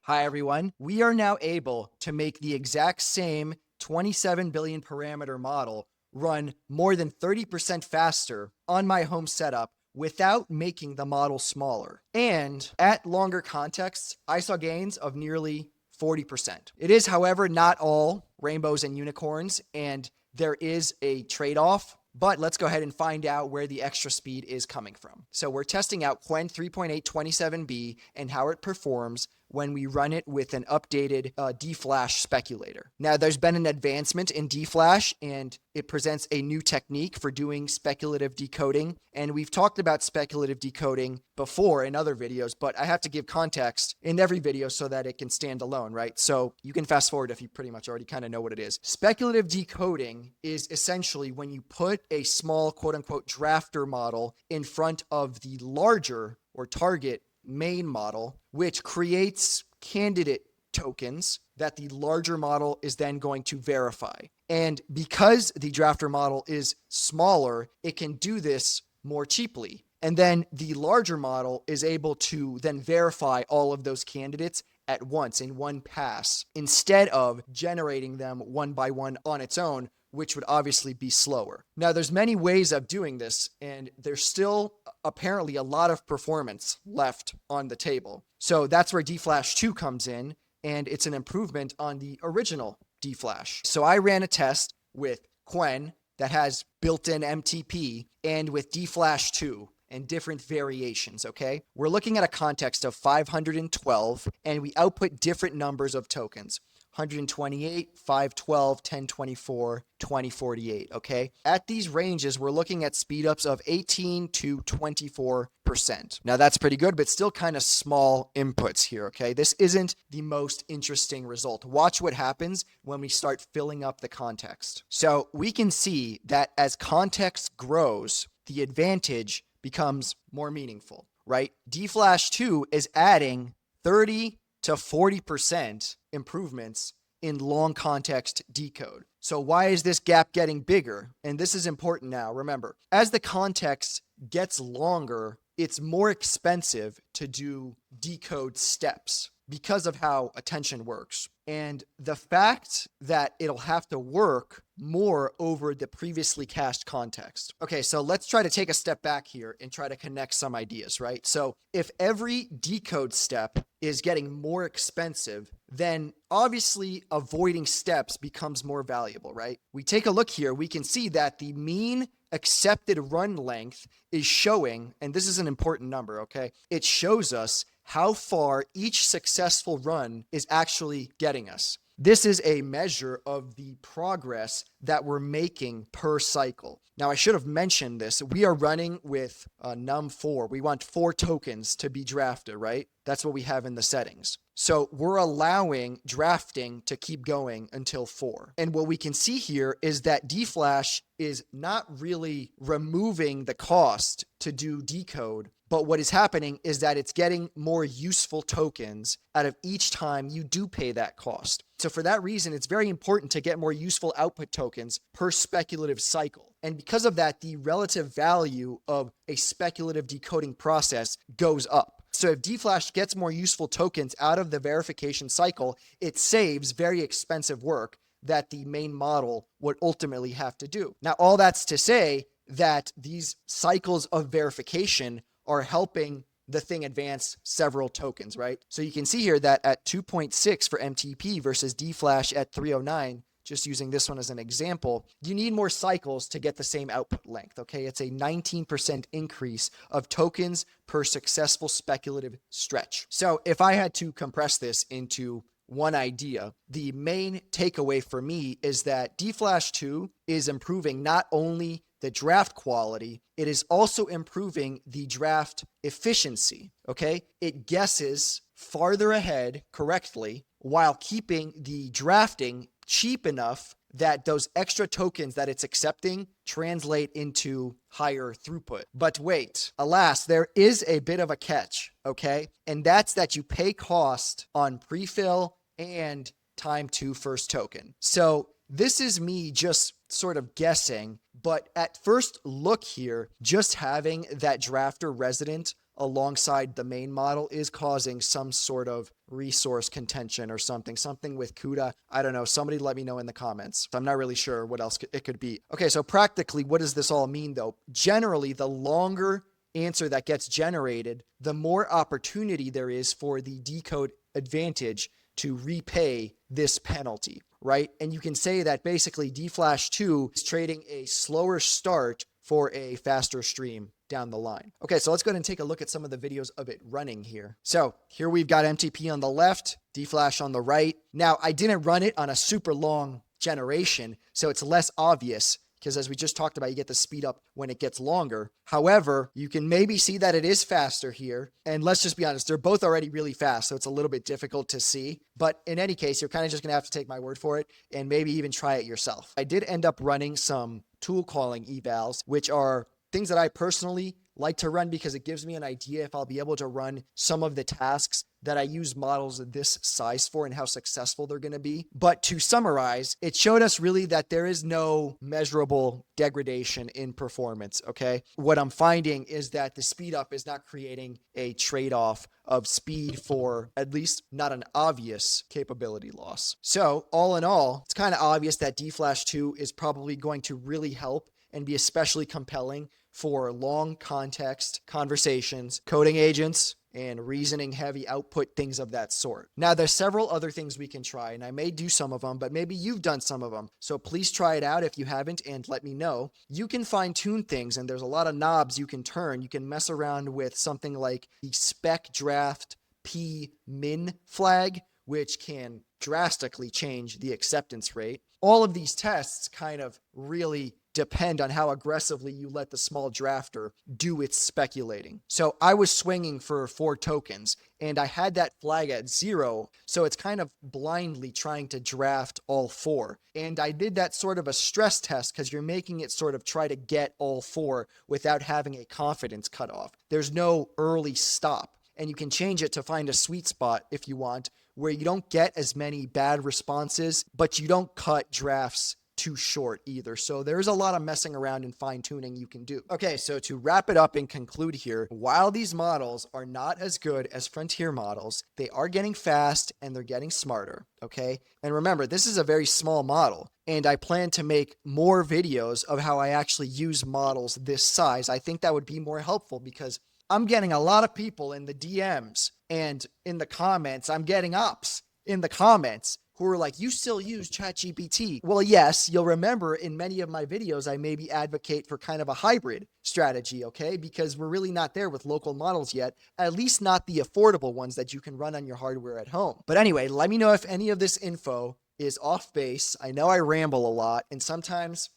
Hi, everyone. We are now able to make the exact same 27 billion parameter model run more than 30% faster on my home setup without making the model smaller. And at longer contexts, I saw gains of nearly 40%. It is, however, not all rainbows and unicorns, and there is a trade-off. But let's go ahead and find out where the extra speed is coming from. So we're testing out Qwen3.8 27B and how it performs when we run it with an updated DFlash speculator. Now, there's been an advancement in DFlash, and it presents a new technique for doing speculative decoding. And we've talked about speculative decoding before in other videos, but I have to give context in every video so that it can stand alone, right? So you can fast forward if you pretty much already kind of know what it is. Speculative decoding is essentially when you put a small quote unquote drafter model in front of the larger or target main model, which creates candidate tokens that the larger model is then going to verify. And because the drafter model is smaller, it can do this more cheaply. And then the larger model is able to then verify all of those candidates at once in one pass, instead of generating them one by one on its own, which would obviously be slower. Now, there's many ways of doing this, and there's still apparently a lot of performance left on the table. So that's where DFlash2 comes in, and it's an improvement on the original DFlash. So I ran a test with Qwen that has built-in MTP and with DFlash2 and different variations, okay? We're looking at a context of 512, and we output different numbers of tokens. 128, 512, 1024, 2048, okay? At these ranges, we're looking at speedups of 18 to 24%. Now, that's pretty good, but still kind of small inputs here, okay? This isn't the most interesting result. Watch what happens when we start filling up the context. So we can see that as context grows, the advantage becomes more meaningful, right? DFlash2 is adding 30 to 40% improvements in long context decode. So why is this gap getting bigger? And this is important now. Remember, as the context gets longer, it's more expensive to do decode steps because of how attention works. And the fact that it'll have to work more over the previously cached context. Okay, so let's try to take a step back here and try to connect some ideas, right? So if every decode step is getting more expensive, then obviously avoiding steps becomes more valuable, right? We take a look here, we can see that the mean accepted run length is showing, and this is an important number, okay? It shows us how far each successful run is actually getting us. This is a measure of the progress that we're making per cycle. Now, I should have mentioned this. We are running with num4. We want 4 tokens to be drafted, right? That's what we have in the settings. So we're allowing drafting to keep going until 4. And what we can see here is that DFlash is not really removing the cost to do decode, but what is happening is that it's getting more useful tokens out of each time you do pay that cost. So for that reason, it's very important to get more useful output tokens per speculative cycle. And because of that, the relative value of a speculative decoding process goes up. So if DFlash gets more useful tokens out of the verification cycle, it saves very expensive work that the main model would ultimately have to do. Now, all that's to say that these cycles of verification are helping the thing advance several tokens, right? So you can see here that at 2.6 for MTP versus DFlash at 309, just using this one as an example, you need more cycles to get the same output length, okay? It's a 19% increase of tokens per successful speculative stretch. So if I had to compress this into one idea, the main takeaway for me is that DFlash2 is improving not only the draft quality, it is also improving the draft efficiency, okay? It guesses farther ahead correctly while keeping the drafting cheap enough that those extra tokens that it's accepting translate into higher throughput. But wait, alas, there is a bit of a catch, okay? And that's that you pay cost on prefill and time to first token. So this is me just sort of guessing, but at first look here, just having that drafter resident alongside the main model is causing some sort of resource contention or something with CUDA. I don't know. Somebody let me know in the comments. I'm not really sure what else it could be. Okay, so practically, what does this all mean though? Generally, the longer answer that gets generated, the more opportunity there is for the decode advantage to repay this penalty, right? And you can say that basically DFlash2 is trading a slower start for a faster stream down the line. Okay, so let's go ahead and take a look at some of the videos of it running here. So here we've got MTP on the left, DFlash on the right. Now, I didn't run it on a super long generation, so it's less obvious, because as we just talked about, you get the speed up when it gets longer. However, you can maybe see that it is faster here. And let's just be honest, they're both already really fast, so it's a little bit difficult to see. But in any case, you're kind of just going to have to take my word for it and maybe even try it yourself. I did end up running some tool calling evals, which are things that I personally like to run because it gives me an idea if I'll be able to run some of the tasks that I use models of this size for and how successful they're going to be. But to summarize, it showed us really that there is no measurable degradation in performance, okay? What I'm finding is that the speed up is not creating a trade-off of speed for at least not an obvious capability loss. So all in all, it's kind of obvious that DFlash2 is probably going to really help and be especially compelling for long context conversations, coding agents, and reasoning heavy output, things of that sort. Now, there's several other things we can try, and I may do some of them, but maybe you've done some of them. So please try it out if you haven't and let me know. You can fine tune things, and there's a lot of knobs you can turn. You can mess around with something like the spec draft p min flag, which can drastically change the acceptance rate. All of these tests kind of really depend on how aggressively you let the small drafter do its speculating. So I was swinging for 4 tokens and I had that flag at 0. So it's kind of blindly trying to draft all 4. And I did that sort of a stress test because you're making it sort of try to get all 4 without having a confidence cutoff. There's no early stop. And you can change it to find a sweet spot if you want, where you don't get as many bad responses, but you don't cut drafts too short either. So there's a lot of messing around and fine tuning you can do. Okay, so to wrap it up and conclude here, while these models are not as good as frontier models, they are getting fast and they're getting smarter. Okay. And remember, this is a very small model. And I plan to make more videos of how I actually use models this size. I think that would be more helpful because I'm getting a lot of people in the DMs and in the comments. I'm getting ups in the comments who are like, you still use ChatGPT. Well, yes, you'll remember in many of my videos, I maybe advocate for kind of a hybrid strategy, okay? Because we're really not there with local models yet, at least not the affordable ones that you can run on your hardware at home. But anyway, let me know if any of this info is off base. I know I ramble a lot and sometimes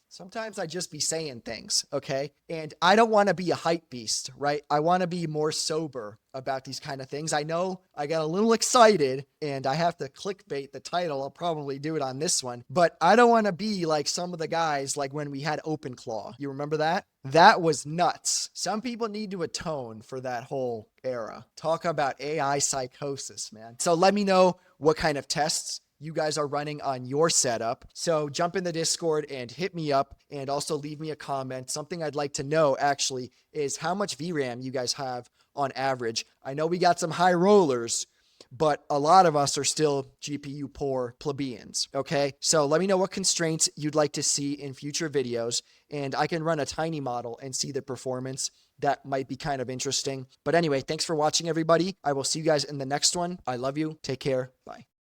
I just be saying things, okay? And I don't want to be a hype beast, right? I want to be more sober about these kind of things. I know I got a little excited and I have to clickbait the title. I'll probably do it on this one, but I don't want to be like some of the guys like when we had OpenClaw. You remember that? That was nuts. Some people need to atone for that whole era. Talk about AI psychosis, man. So let me know what kind of tests you guys are running on your setup. So jump in the Discord and hit me up and also leave me a comment. Something I'd like to know actually is how much VRAM you guys have on average. I know we got some high rollers, but a lot of us are still GPU poor plebeians, okay? So let me know what constraints you'd like to see in future videos, and I can run a tiny model and see the performance. That might be kind of interesting. But anyway, thanks for watching, everybody. I will see you guys in the next one. I love you. Take care. Bye.